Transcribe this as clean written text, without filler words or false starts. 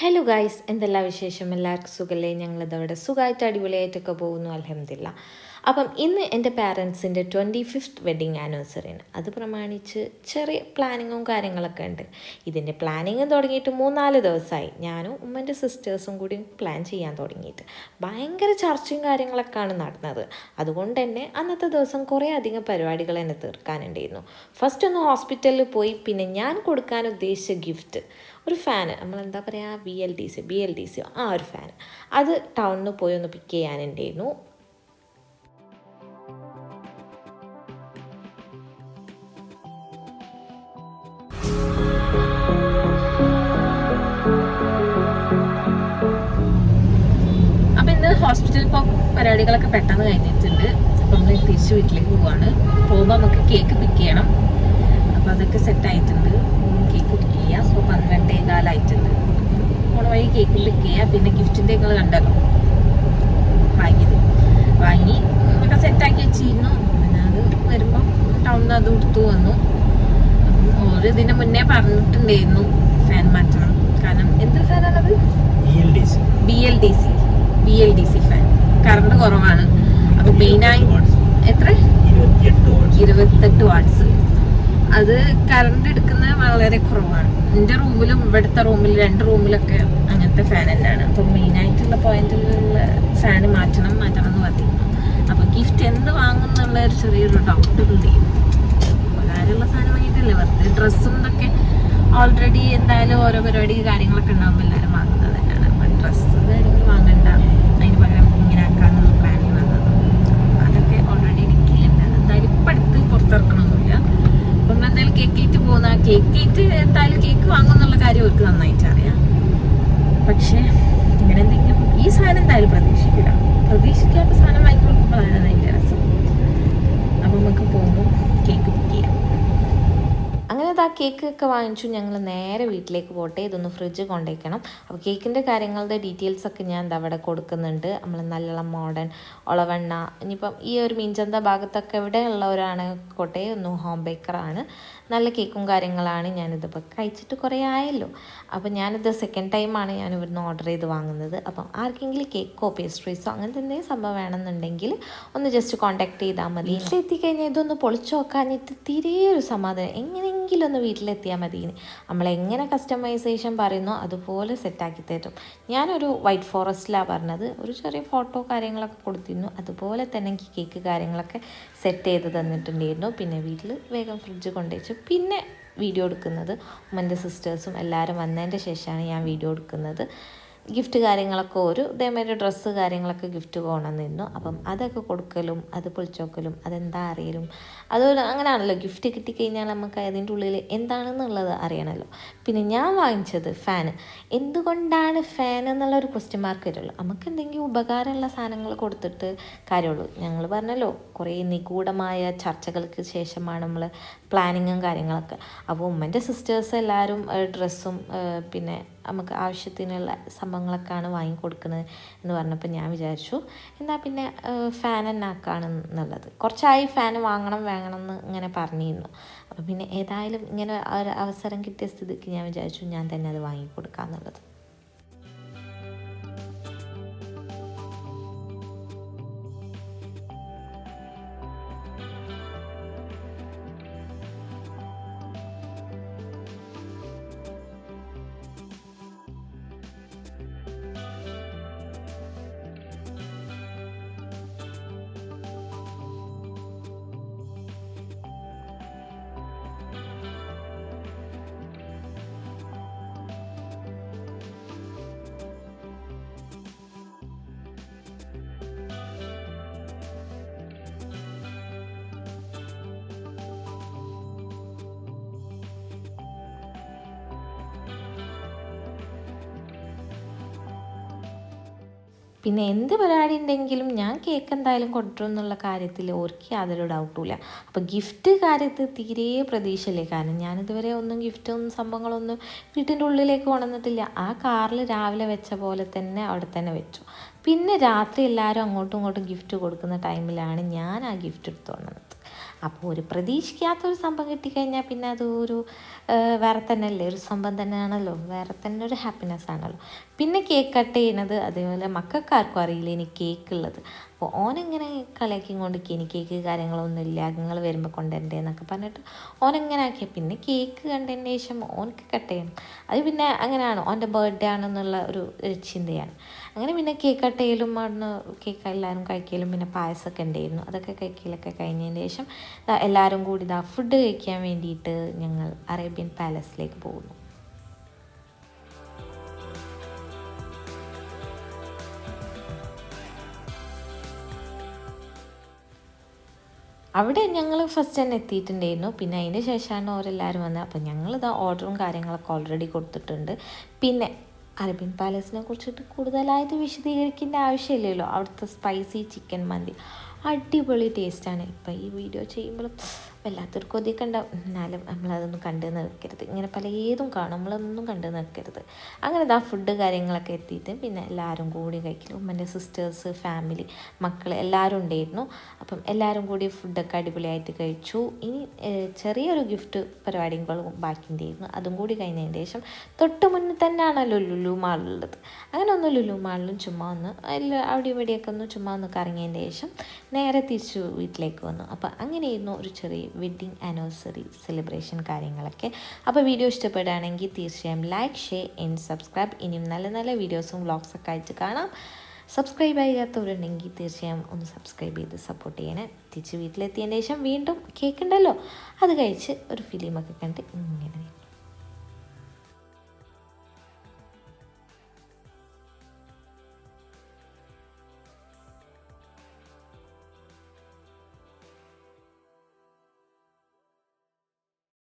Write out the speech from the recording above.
Hello guys, എന്തെല്ലാം വിശേഷം? എല്ലാവർക്കും സുഖമല്ലേ? ഞങ്ങളിതവിടെ സുഖമായിട്ട് അടിപൊളിയായിട്ടൊക്കെ പോകുന്നു, അൽഹംദുലില്ലാ. അപ്പം ഇന്ന് എൻ്റെ പാരൻസിൻ്റെ 25th വെഡ്ഡിങ് ആനിവേഴ്സറിയാണ്. അത് പ്രമാണിച്ച് ചെറിയ പ്ലാനിങ്ങും കാര്യങ്ങളൊക്കെ ഉണ്ട്. ഇതിൻ്റെ പ്ലാനിങ് തുടങ്ങിയിട്ട് 3-4 ദിവസമായി. ഞാനും ഉമ്മൻ്റെ സിസ്റ്റേഴ്സും കൂടി പ്ലാൻ ചെയ്യാൻ തുടങ്ങിയിട്ട് ഭയങ്കര ചർച്ചയും കാര്യങ്ങളൊക്കെയാണ് നടന്നത്. അതുകൊണ്ട് തന്നെ അന്നത്തെ ദിവസം കുറേ അധികം പരിപാടികൾ തന്നെ തീർക്കാനുണ്ടായിരുന്നു. ഫസ്റ്റ് ഒന്ന് ഹോസ്പിറ്റലിൽ പോയി, പിന്നെ ഞാൻ കൊടുക്കാൻ ഉദ്ദേശിച്ച ഗിഫ്റ്റ് ഒരു ഫാന്, നമ്മളെന്താ പറയുക, BLDC ആ ഒരു ഫാൻ, അത് ടൗണിൽ പോയി ഒന്ന് പിക്ക് ചെയ്യാനുണ്ടായിരുന്നു. അപ്പം ഇന്ന് ഹോസ്പിറ്റൽ പരിപാടികളൊക്കെ പെട്ടെന്ന് കഴിഞ്ഞിട്ടുണ്ട്. അപ്പം നമ്മൾ തിരിച്ച് വീട്ടിലേക്ക് പോവാണ്. പോകുമ്പോൾ നമുക്ക് കേക്ക് പിക്ക് ചെയ്യണം. അപ്പം അതൊക്കെ സെറ്റായിട്ടുണ്ട്. കേക്ക് പിക്ക് ചെയ്യാം. അപ്പോൾ 12:15 പോണ വഴി കേക്ക് പിക്ക് ചെയ്യുക. പിന്നെ ഗിഫ്റ്റിൻ്റെ നിങ്ങൾ കണ്ടല്ലോ, വാങ്ങി ഒക്കെ സെറ്റാക്കി വെച്ചിരുന്നു. പിന്നെ അത് വരുമ്പം ടൗണിൽ നിന്ന് അത് എടുത്തു വന്നു. ഒരു ഇതിന് മുന്നേ പറഞ്ഞിട്ടുണ്ടായിരുന്നു ഫാൻ മാറ്റണം. കാരണം എന്ത് ഫാനാണത്? BLDC fan. കറണ്ട് കുറവാണ്. അപ്പൊ മെയിനായി എത്ര 28 വാട്ട്സ്. അത് കറണ്ട് എടുക്കുന്നത് വളരെ കുറവാണ്. എൻ്റെ റൂമിലും ഇവിടുത്തെ റൂമിൽ 2 റൂമിലൊക്കെ അങ്ങനത്തെ ഫാൻ തന്നെയാണ്. അപ്പം മെയിനായിട്ടുള്ള പോയിന്റിലുള്ള ഫാന് മാറ്റണം എന്ന് പറഞ്ഞിരുന്നു. അപ്പം ഗിഫ്റ്റ് എന്ത് വാങ്ങും എന്നുള്ള ഒരു ചെറിയൊരു ഡൗട്ട് ഉണ്ട്. ഉപകാരമുള്ള സാധനം വാങ്ങിയിട്ടല്ലേ, വെറുതെ ഡ്രസ്സും ഇതൊക്കെ ഓൾറെഡി എന്തായാലും ഓരോ പരിപാടി കാര്യങ്ങളൊക്കെ ഉണ്ടാകുമ്പോൾ എല്ലാവരും വാങ്ങുന്നത് തന്നെയാണ്. അപ്പം ഡ്രസ്സ് കാര്യങ്ങൾ വാങ്ങണ്ട, അതിന് പകരം ഇങ്ങനെ ആക്കാനുള്ള പ്ലാനിങ് വന്നത്. അതൊക്കെ ഓൾറെഡി ഇരിക്കലുണ്ട്. എന്തായാലും ഇപ്പം അടുത്ത് പുറത്തിറക്കണമൊന്നുമില്ല. അപ്പം നമ്മളെന്തായാലും കേക്കേറ്റ് പോകുന്ന എന്തായാലും കേക്ക് വാങ്ങുമെന്നുള്ള കാര്യം അവർക്ക് നന്നായിട്ട് അറിയാം. പക്ഷേ ഇങ്ങനെ എന്തെങ്കിലും ഈ സാധനം എന്തായാലും പ്രതീക്ഷിക്കാത്ത സാധനം വാങ്ങി കൊടുക്കുമ്പോൾ അതാണ് അതിൻ്റെ രസം. അപ്പം നമുക്ക് പോകുമ്പോൾ കേക്ക് ബുക്ക് ചെയ്യാം. അങ്ങനെ ആ കേക്കൊക്കെ വാങ്ങിച്ചു. ഞങ്ങൾ നേരെ വീട്ടിലേക്ക് പോട്ടെ. ഇതൊന്ന് ഫ്രിഡ്ജ് കൊണ്ടുവയ്ക്കണം. അപ്പോൾ കേക്കിൻ്റെ കാര്യങ്ങളുടെ ഡീറ്റെയിൽസൊക്കെ ഞാൻ എന്താ അവിടെ കൊടുക്കുന്നുണ്ട്. നമ്മൾ നല്ലോണം മോഡേൺ ഒളവെണ്ണ, ഇനിയിപ്പം ഈ ഒരു മീൻചന്ത ഭാഗത്തൊക്കെ എവിടെയുള്ളവരാണ് കോട്ടെ ഒന്ന് ഹോം ബേക്കറാണ്. നല്ല കേക്കും കാര്യങ്ങളാണ്. ഞാനിതിപ്പോൾ കഴിച്ചിട്ട് കുറേ ആയല്ലോ. അപ്പം ഞാനിത് സെക്കൻഡ് ടൈമാണ് ഞാൻ ഇവിടുന്ന് ഓർഡർ ചെയ്ത് വാങ്ങുന്നത്. അപ്പം ആർക്കെങ്കിലും കേക്കോ പേസ്ട്രീസോ അങ്ങനത്തെ എന്തെങ്കിലും സംഭവം വേണമെന്നുണ്ടെങ്കിൽ ഒന്ന് ജസ്റ്റ് കോൺടാക്ട് ചെയ്താൽ മതി. വീട്ടിലെത്തിക്കഴിഞ്ഞാൽ ഇതൊന്ന് പൊളിച്ചു നോക്കാഞ്ഞിട്ട് തീരെ ഒരു സമാധാനം. എങ്ങനെയെങ്കിലും ഒന്ന് വീട്ടിലെത്തിയാൽ മതി. നമ്മളെങ്ങനെ കസ്റ്റമൈസേഷൻ പറയുന്നോ അതുപോലെ സെറ്റാക്കി തരും. ഞാനൊരു വൈറ്റ് ഫോറസ്റ്റിലാണ് പറഞ്ഞത്. ഒരു ചെറിയ ഫോട്ടോ കാര്യങ്ങളൊക്കെ കൊടുത്തിരുന്നു. അതുപോലെ തന്നെ എനിക്ക് കേക്ക് കാര്യങ്ങളൊക്കെ സെറ്റ് ചെയ്ത് തന്നിട്ടുണ്ടായിരുന്നു. പിന്നെ വീട്ടിൽ വേഗം ഫ്രിഡ്ജ് കൊണ്ടുവച്ചു. പിന്നെ വീഡിയോ എടുക്കുന്നത് ഉമ്മൻ്റെ സിസ്റ്റേഴ്സും എല്ലാവരും വന്നതിൻ്റെ ശേഷമാണ് ഞാൻ വീഡിയോ എടുക്കുന്നത്. ഗിഫ്റ്റ് കാര്യങ്ങളൊക്കെ ഇതേമാതിരി ഡ്രസ്സ് കാര്യങ്ങളൊക്കെ ഗിഫ്റ്റ് കൊണ്ടുവന്നിരുന്നു. അപ്പം അതൊക്കെ കൊടുക്കലും അത് പൊളിച്ചോക്കലും അതെന്താ അറിയലും അങ്ങനെയാണല്ലോ. ഗിഫ്റ്റ് കിട്ടിക്കഴിഞ്ഞാൽ നമുക്ക് അതിൻ്റെ ഉള്ളിൽ എന്താണെന്നുള്ളത് അറിയണമല്ലോ. പിന്നെ ഞാൻ വാങ്ങിച്ചത് ഫാന്. എന്തുകൊണ്ടാണ് ഫാൻ എന്നുള്ളൊരു ക്വസ്റ്റ്യൻ മാർക്ക് വരുള്ളൂ. നമുക്ക് എന്തെങ്കിലും ഉപകാരമുള്ള സാധനങ്ങൾ കൊടുത്തിട്ട് കാര്യമുള്ളൂ. ഞങ്ങൾ പറഞ്ഞല്ലോ, കുറേ നിഗൂഢമായ ചർച്ചകൾക്ക് ശേഷമാണ് നമ്മൾ പ്ലാനിങ്ങും കാര്യങ്ങളൊക്കെ. അപ്പോൾ ഉമ്മൻ്റെ സിസ്റ്റേഴ്സ് എല്ലാവരും ഡ്രസ്സും പിന്നെ നമുക്ക് ആവശ്യത്തിനുള്ള സംഭവങ്ങളൊക്കെയാണ് വാങ്ങിക്കൊടുക്കുന്നത് എന്ന് പറഞ്ഞപ്പോൾ ഞാൻ വിചാരിച്ചു എന്നാൽ പിന്നെ ഫാൻ തന്നെ ആക്കാണെന്നുള്ളത്. കുറച്ചായി ഫാൻ വാങ്ങണം എന്ന് ഇങ്ങനെ പറഞ്ഞിരുന്നു. അപ്പോൾ പിന്നെ ഏതായാലും ഇങ്ങനെ ഒരു അവസരം കിട്ടിയ സ്ഥിതിക്ക് ഞാൻ വിചാരിച്ചു ഞാൻ തന്നെ അത് വാങ്ങിക്കൊടുക്കാമെന്നുള്ളത്. പിന്നെ എന്ത് പരിപാടി ഉണ്ടെങ്കിലും ഞാൻ കേക്ക് എന്തായാലും കൊണ്ടുവരും എന്നുള്ള കാര്യത്തിൽ ഓർക്ക് യാതൊരു ഡൗട്ടുമില്ല. അപ്പോൾ ഗിഫ്റ്റ് കാര്യത്തിൽ തീരെ പ്രതീക്ഷയില്ലേ. കാരണം ഞാനിതുവരെ ഗിഫ്റ്റും സംഭവങ്ങളൊന്നും വീട്ടിൻ്റെ ഉള്ളിലേക്ക് കൊണ്ടുവന്നിട്ടില്ല. ആ കാറിൽ രാവിലെ വെച്ച പോലെ തന്നെ അവിടെ തന്നെ വെച്ചു. പിന്നെ രാത്രി എല്ലാവരും അങ്ങോട്ടും ഇങ്ങോട്ടും ഗിഫ്റ്റ് കൊടുക്കുന്ന ടൈമിലാണ് ഞാൻ ആ ഗിഫ്റ്റ് എടുത്തു കൊണ്ടുവന്നത്. അപ്പോൾ ഒരു പ്രതീക്ഷിക്കാത്തൊരു സംഭവം കിട്ടിക്കഴിഞ്ഞാൽ പിന്നെ അത് ഒരു വേറെ തന്നെ അല്ലേ, ഒരു സംഭവം തന്നെയാണല്ലോ, വേറെ തന്നെ ഒരു ഹാപ്പിനെസ് ആണല്ലോ. പിന്നെ കേക്ക് കട്ട് ചെയ്യുന്നത് അതേപോലെ മക്കൾക്കാർക്കും അറിയില്ല ഇനി കേക്ക് ഉള്ളത്. അപ്പോൾ ഓനെങ്ങനെ കളിയാക്കി കൊണ്ടിരിക്കുക, ഇനി കേക്ക് കാര്യങ്ങളൊന്നും ഇല്ല, നിങ്ങൾ വരുമ്പോൾ കൊണ്ടുവരണ്ടേ എന്നൊക്കെ പറഞ്ഞിട്ട് ഓനെങ്ങനെ ആക്കിയ. പിന്നെ കേക്ക് കണ്ടതിന് ശേഷം ഓനക്ക് കട്ട് ചെയ്യണം. അത് പിന്നെ അങ്ങനെയാണ്, ഓൻ്റെ ബർത്ത്ഡേ ആണെന്നുള്ള ഒരു ചിന്തയാണ്. അങ്ങനെ പിന്നെ കേക്ക് കട്ട് ചെയ്യലും അവിടുന്ന് കേക്ക് എല്ലാവരും കഴിക്കലും പിന്നെ പായസമൊക്കെ ഉണ്ടായിരുന്നു, അതൊക്കെ കഴിക്കലൊക്കെ കഴിഞ്ഞതിന് ശേഷം എല്ലാവരും കൂടി ഫുഡ് കഴിക്കാൻ വേണ്ടിയിട്ട് ഞങ്ങൾ അറേബ്യൻ പാലസിലേക്ക് പോകുന്നു. അവിടെ ഞങ്ങൾ ഫസ്റ്റ് തന്നെ എത്തിയിട്ടുണ്ടായിരുന്നു. പിന്നെ അതിൻ്റെ ശേഷമാണ് അവരെല്ലാവരും വന്നത്. അപ്പോൾ ഞങ്ങളിതാ ഓർഡറും കാര്യങ്ങളൊക്കെ ഓൾറെഡി കൊടുത്തിട്ടുണ്ട്. പിന്നെ അറേബ്യൻ പാലസിനെ കുറിച്ചിട്ട് കൂടുതലായിട്ട് വിശദീകരിക്കേണ്ട ആവശ്യമില്ലല്ലോ. അവിടുത്തെ സ്പൈസി ചിക്കൻ മന്തി അടിപൊളി ടേസ്റ്റാണ്. ഇപ്പം ഈ വീഡിയോ ചെയ്യുമ്പോഴും വല്ലാത്തൊരു കൊതിയൊക്കെ ഉണ്ടാവും, എന്നാലും നമ്മളതൊന്നും കണ്ടു നിൽക്കരുത്. ഇങ്ങനെ പലതും കാണും, നമ്മളൊന്നും കണ്ടു നിൽക്കരുത്. അങ്ങനെ ഫുഡ് കാര്യങ്ങളൊക്കെ എത്തിയിട്ട് പിന്നെ എല്ലാവരും കൂടി കഴിക്കലും, ഉമ്മൻ്റെ സിസ്റ്റേഴ്സ്, ഫാമിലി, മക്കൾ എല്ലാവരും ഉണ്ടായിരുന്നു. അപ്പം എല്ലാവരും കൂടി ഫുഡൊക്കെ അടിപൊളിയായിട്ട് കഴിച്ചു. ഇനി ചെറിയൊരു ഗിഫ്റ്റ് പരിപാടികളും ബാക്കി ഉണ്ടായിരുന്നു, അതും കൂടി കഴിഞ്ഞതിന് ശേഷം തൊട്ട് മുന്നിൽ തന്നെയാണല്ലോ ലുലു മാളുള്ളത്. അങ്ങനെ ഒന്ന് ലുലു മാളിലും ചുമ്മാ ഒന്ന് അവിടെ ഇവിടെയൊക്കെ ഒന്ന് ചുമ്മാ ഒന്ന് കറങ്ങിയതിന് ശേഷം നേരെ തിരിച്ചു വീട്ടിലേക്ക് വന്നു. അപ്പോൾ അങ്ങനെയായിരുന്നു ഒരു ചെറിയ വെഡ്ഡിങ് ആനിവേഴ്സറി സെലിബ്രേഷൻ കാര്യങ്ങളൊക്കെ. അപ്പോൾ വീഡിയോ ഇഷ്ടപ്പെടുകയാണെങ്കിൽ തീർച്ചയായും ലൈക്ക്, ഷെയർ ആൻഡ് സബ്സ്ക്രൈബ്. ഇനിയും നല്ല നല്ല വീഡിയോസും വ്ളോഗ്സൊക്കെ ആയിട്ട് കാണാം. സബ്സ്ക്രൈബ് ചെയ്യാത്തവരുണ്ടെങ്കിൽ തീർച്ചയായും ഒന്ന് സബ്സ്ക്രൈബ് ചെയ്ത് സപ്പോർട്ട് ചെയ്യണേ. തിരിച്ച് വീട്ടിലെത്തിയതിന് ശേഷം വീണ്ടും കേക്ക് ഉണ്ടല്ലോ, അത് കഴിച്ച് ഒരു ഫിലിമൊക്കെ കണ്ട് ഇങ്ങനെ